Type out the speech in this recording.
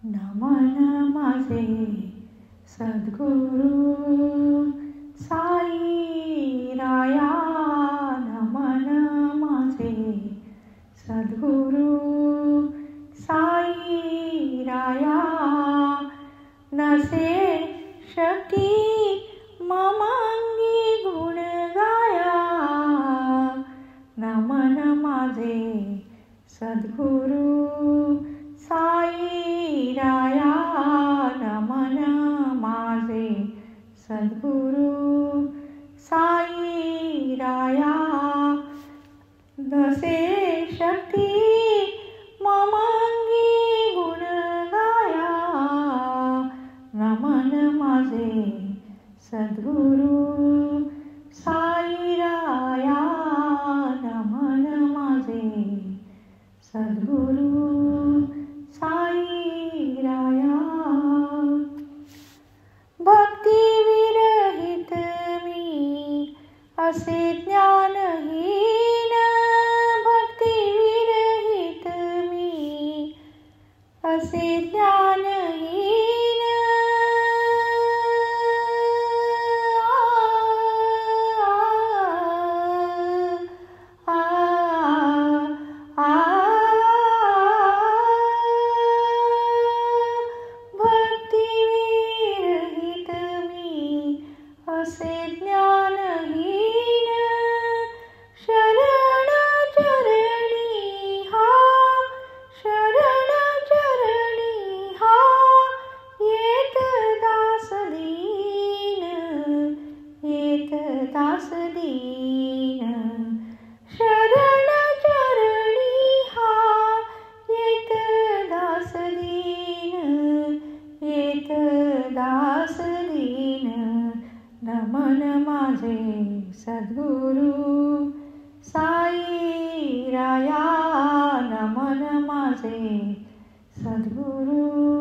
नमन माझे सद्गुरू साई राया, नमन माझे सद्गुरू साई राया. नसे शक्ती मम अंगी गुण गाया, नमन माझे सद्गुरू साई राया, नमन माझे सद्गुरू साई राया. नसे शक्ती मम अंगी गुण गाया, नमन माझे सद्गुरू साई राया, नमन माझे सद्गुरू साई राया. भक्ती विरहित मी असे ज्ञानहीन, भक्ती विरहित मी असे ज्ञानहीन. भक्ती विरहित मी असे ज्ञानहीन. शरण चरणी हा, शरण चरणी हा येत दास दीन, येत दास दीन. शरण चरणी हा येत दास दीन, येत दास दीन. नमन माझे सद्गुरू साई राया, नमन माझे सद्गुरू